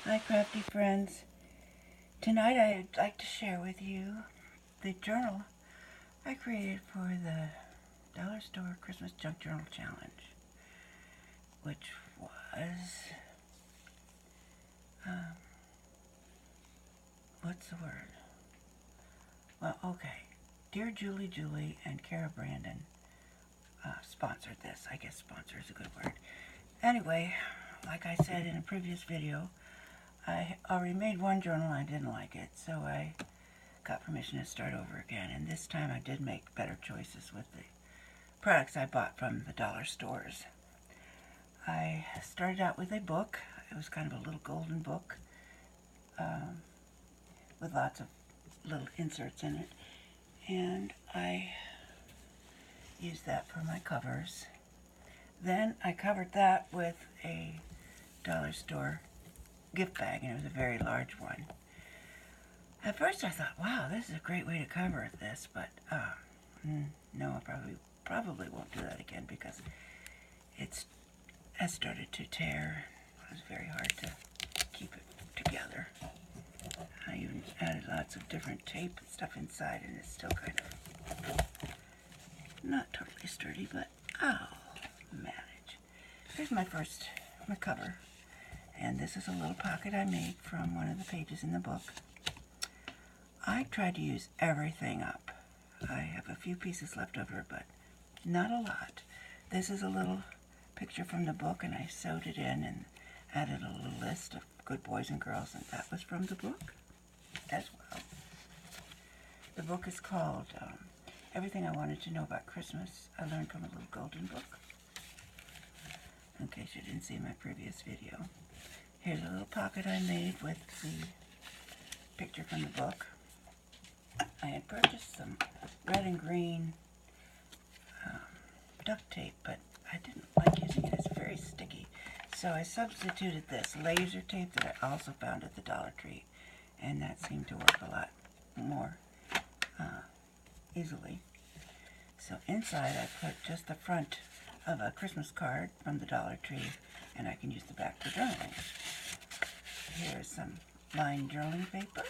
Hi, crafty friends. Tonight I'd like to share with you the journal I created for the Dollar Store Christmas Junk Journal Challenge, which was, what's the word? Well, okay. Dear Julie and Kara Brandon sponsored this. I guess sponsor is a good word. Anyway, like I said in a previous video, I already made one journal and I didn't like it, so I got permission to start over again, and this time I did make better choices with the products I bought from the dollar stores. I started out with a book. It was kind of a little golden book with lots of little inserts in it, and I used that for my covers. Then I covered that with a dollar store gift bag, and it was a very large one. At first I thought, wow, this is a great way to cover this, but no, I probably won't do that again because it has started to tear. It was very hard to keep it together. I even added lots of different tape and stuff inside, and it's still kind of not totally sturdy, but I'll manage. Here's my cover, and this is a little pocket I made from one of the pages in the book. I tried to use everything up. I have a few pieces left over, but not a lot. This is a little picture from the book, and I sewed it in and added a little list of good boys and girls, and that was from the book as well. The book is called Everything I Wanted to Know About Christmas I Learned from a Little Golden Book, in case you didn't see my previous video. Here's a little pocket I made with the picture from the book. I had purchased some red and green duct tape, but I didn't like using it. It's very sticky. So I substituted this laser tape that I also found at the Dollar Tree, and that seemed to work a lot more easily. So inside I put just the front of a Christmas card from the Dollar Tree, and I can use the back for journaling. Here's some lined journaling paper.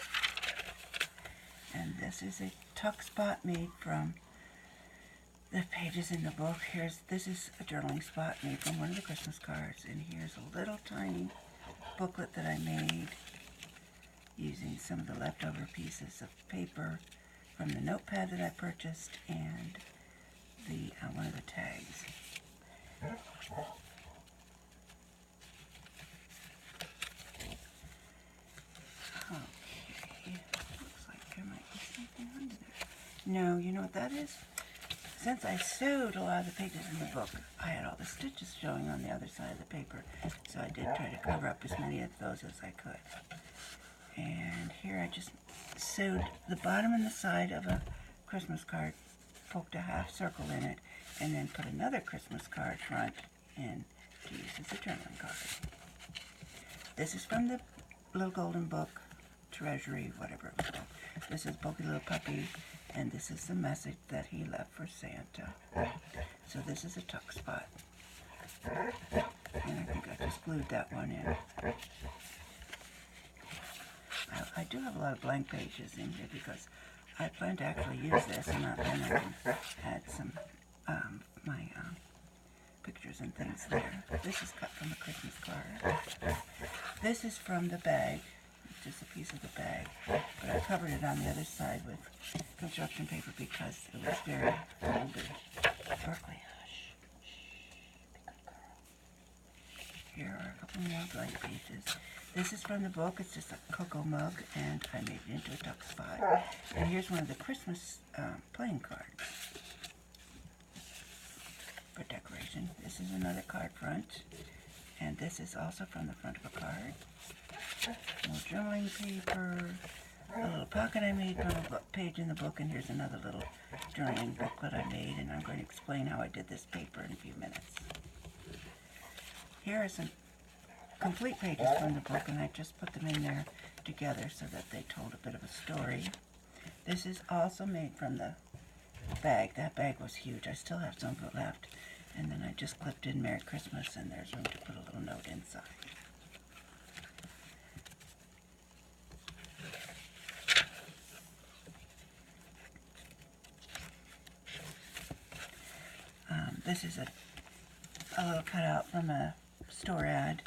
And this is a tuck spot made from the pages in the book. This is a journaling spot made from one of the Christmas cards. And here's a little tiny booklet that I made using some of the leftover pieces of paper from the notepad that I purchased and the one of the tags. Okay, looks like there might be something under there. No, you know what that is? Since I sewed a lot of the pages in the book, I had all the stitches showing on the other side of the paper, so I did try to cover up as many of those as I could. And here I just sewed the bottom and the side of a Christmas card, poked a half circle in it, and then put another Christmas card front in to use as a journaling card. This is from the Little Golden Book, Treasury, whatever it was called. This is Pokey Little Puppy, and this is the message that he left for Santa. So this is a tuck spot. And I think I just glued that one in. I do have a lot of blank pages in here because I plan to actually use this, and then I can add some my pictures and things there. This is cut from a Christmas card. This is from the bag. It's just a piece of the bag, but I covered it on the other side with construction paper because it was very folded. Berkeley, hush. Be good girl. Here are a couple more blank pages. This is from the book. It's just a cocoa mug, and I made it into a tuck spot. And here's one of the Christmas playing cards for decoration. This is another card front, and this is also from the front of a card. More journaling paper, a little pocket I made from a page in the book, and here's another little journaling booklet I made, and I'm going to explain how I did this paper in a few minutes. Here are some complete pages from the book, and I just put them in there together so that they told a bit of a story. This is also made from the bag. That bag was huge. I still have some of it left. And then I just clipped in Merry Christmas, and there's room to put a little note inside. This is a little cutout from a store ad.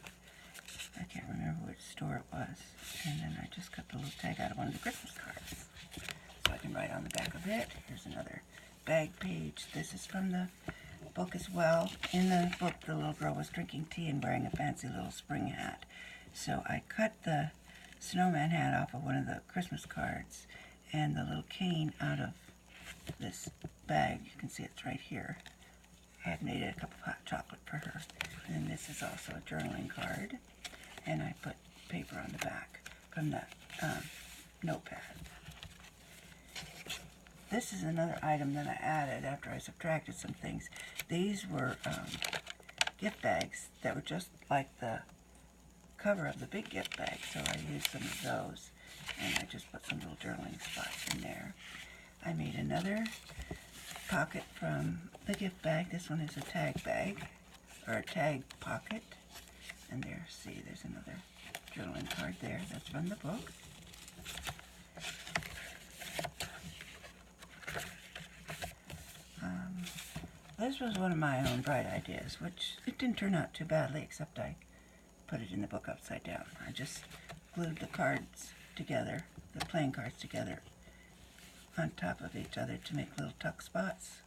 I can't remember which store it was. And then I just cut the little tag out of one of the Christmas cards, so I can write on the back of it. Here's another bag page. This is from the book as well. In the book, the little girl was drinking tea and wearing a fancy little spring hat. So I cut the snowman hat off of one of the Christmas cards and the little cane out of this bag. You can see it's right here. I had made a cup of hot chocolate for her. And this is also a journaling card. And I put paper on the back from that notepad. This is another item that I added after I subtracted some things. These were gift bags that were just like the cover of the big gift bag, so I used some of those, and I just put some little journaling spots in there. I made another pocket from the gift bag. This one is a tag bag, or a tag pocket. And there, see, there's another journaling card there. That's from the book. This was one of my own bright ideas, which it didn't turn out too badly, except I put it in the book upside down. I just glued the cards together, the playing cards together, on top of each other to make little tuck spots.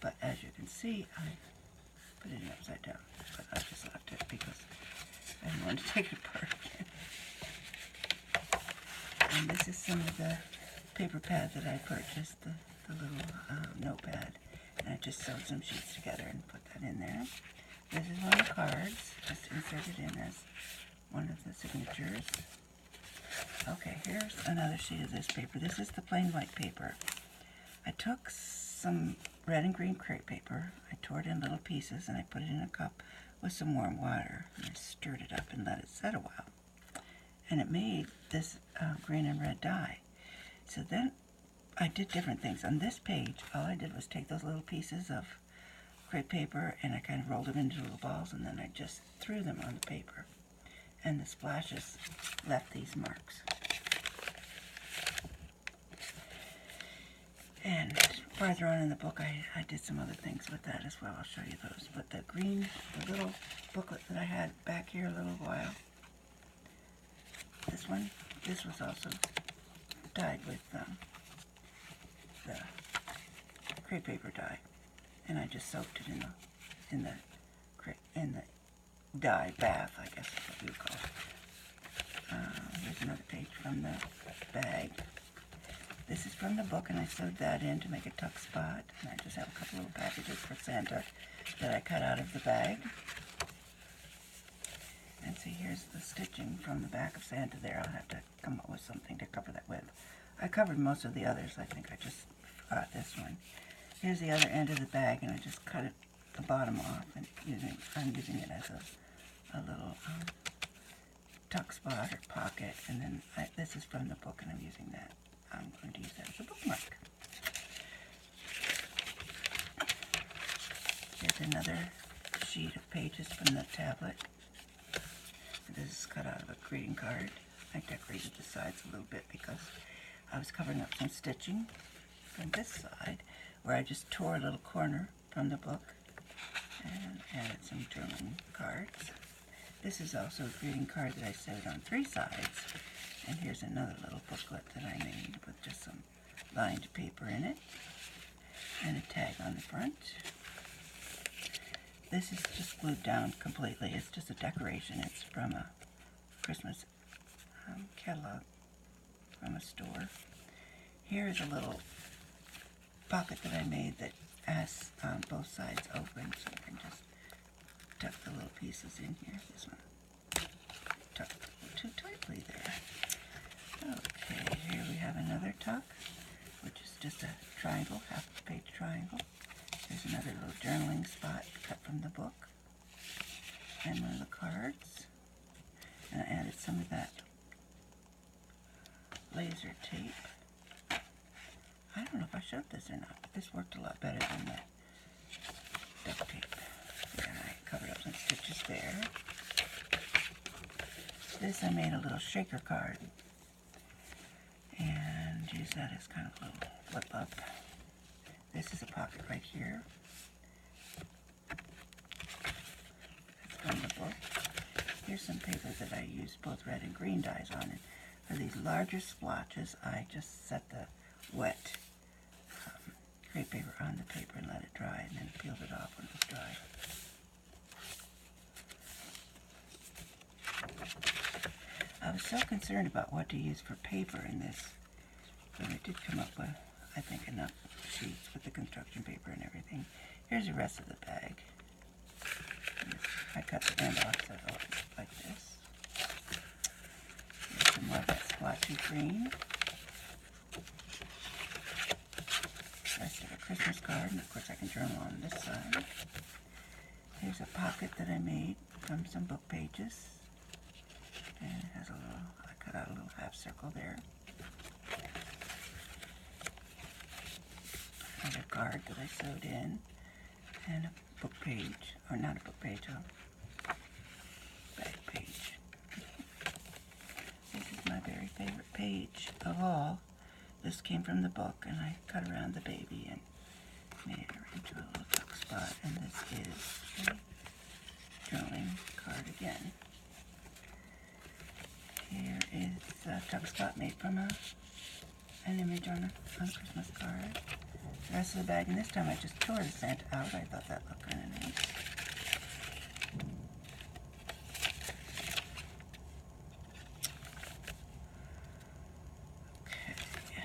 But as you can see, I put it in upside down, but I just left it because I didn't want to take it apart again. And this is some of the paper pad that I purchased, the little notepad. And I just sewed some sheets together and put that in there. This is one of the cards, just inserted in as one of the signatures. Okay, here's another sheet of this paper. This is the plain white paper. I took some red and green crepe paper. I tore it in little pieces and I put it in a cup with some warm water. And I stirred it up and let it set a while. And it made this green and red dye. So then I did different things. On this page, all I did was take those little pieces of crepe paper and I kind of rolled them into little balls, and then I just threw them on the paper. And the splashes left these marks. And farther on in the book, I did some other things with that as well. I'll show you those. But the little booklet that I had back here a little while, this was also dyed with the crepe paper dye, and I just soaked it in the dye bath, I guess is what you would call it. Here's another page from the bag. This is from the book, and I sewed that in to make a tuck spot. And I just have a couple little packages for Santa that I cut out of the bag. And see, here's the stitching from the back of Santa there. I'll have to come up with something to cover that with. I covered most of the others. I think I just forgot this one. Here's the other end of the bag, and I just cut it, the bottom off, and I'm using it as a little tuck spot or pocket. And then this is from the book, and I'm using that. I'm going to use that as a bookmark. Here's another sheet of pages from the tablet. This is cut out of a greeting card. I decorated the sides a little bit because I was covering up some stitching from this side, where I just tore a little corner from the book and added some journaling cards. This is also a greeting card that I sewed on 3 sides. And here's another little booklet that I made with just some lined paper in it and a tag on the front. This is just glued down completely. It's just a decoration. It's from a Christmas catalog from a store. Here is a little pocket that I made that has both sides open, so I can just tuck the little pieces in here. This one tucked a little too tightly there. Okay, here we have another tuck, which is just a triangle, half-page triangle. There's another little journaling spot cut from the book, and one of the cards. And I added some of that laser tape. I don't know if I showed this or not, but this worked a lot better than the duct tape. And I covered up some stitches there. This I made a little shaker card and use that as kind of a little flip up. This is a pocket right here. book. Here's some paper that I use both red and green dyes on. And for these larger splotches, I just set the wet crepe paper on the paper and let it dry, and then peeled it off when it was dry. I was so concerned about what to use for paper in this, but I did come up with, I think, enough sheets with the construction paper and everything. Here's the rest of the bag. I cut the end off so it looks like this. Here's some more of that splotchy green. Rest of a Christmas card, and of course I can journal on this side. Here's a pocket that I made from some book pages. And it has a little, I cut out a little half circle there. Another card that I sewed in. And a book page, or not a book page, a bag page. This is my very favorite page of all. This came from the book, and I cut around the baby and made her into a little tuck spot. And this is a journaling card again. Here is a tuck spot made from an image on a Christmas card. The rest of the bag, and this time I just tore the Santa out. I thought that looked kind of nice. Okay, here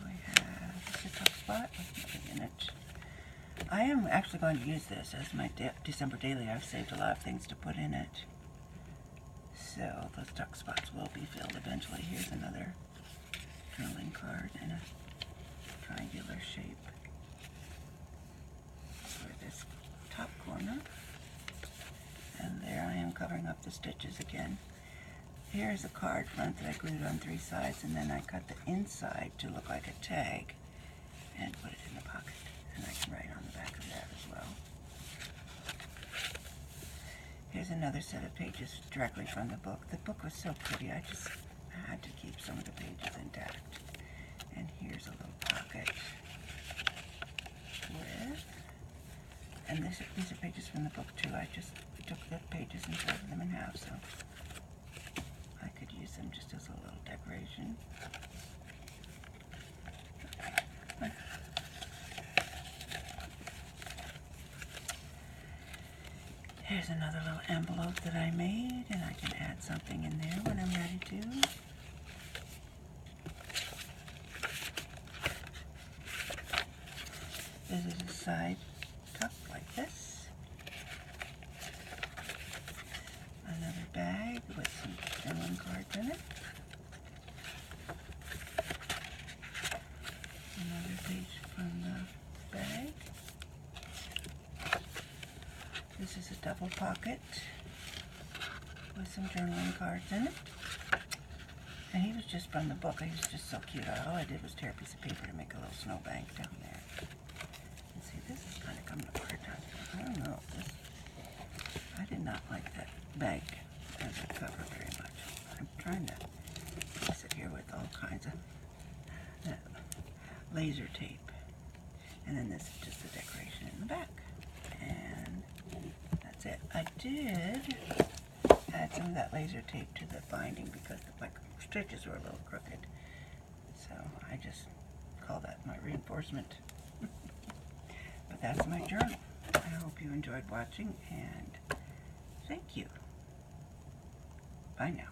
we have the tuck spot with nothing in it. I am actually going to use this as my December daily. I've saved a lot of things to put in it. So those tuck spots will be filled eventually. Here's another journaling card in a triangular shape for this top corner. And there I am covering up the stitches again. Here's a card front that I glued on 3 sides, and then I cut the inside to look like a tag and put it in the pocket. And I can write on the back of that as well. Here's another set of pages directly from the book. The book was so pretty, I just had to keep some of the pages intact. And here's a little pocket with, and these are pages from the book too. I just took the pages and folded them in half, so I could use them just as a little decoration. Here's another little envelope that I made, and I can add something in there when I'm ready to. This is a side tuck like this. Another bag with some journaling cards in it. Another page from the bag. This is a double pocket with some journaling cards in it. And he was just from the book. He was just so cute. All I did was tear a piece of paper to make a little snowbank down there. And see, this is kind of coming apart down here. I don't know. I did not like that bag as a cover very much. I'm trying to fix it here with all kinds of laser tape. And then this is just the decoration in the back. And that's it. I did add some of that laser tape to the binding because my stitches were a little crooked. So I just call that my reinforcement. But that's my journal. I hope you enjoyed watching, and thank you. Bye now.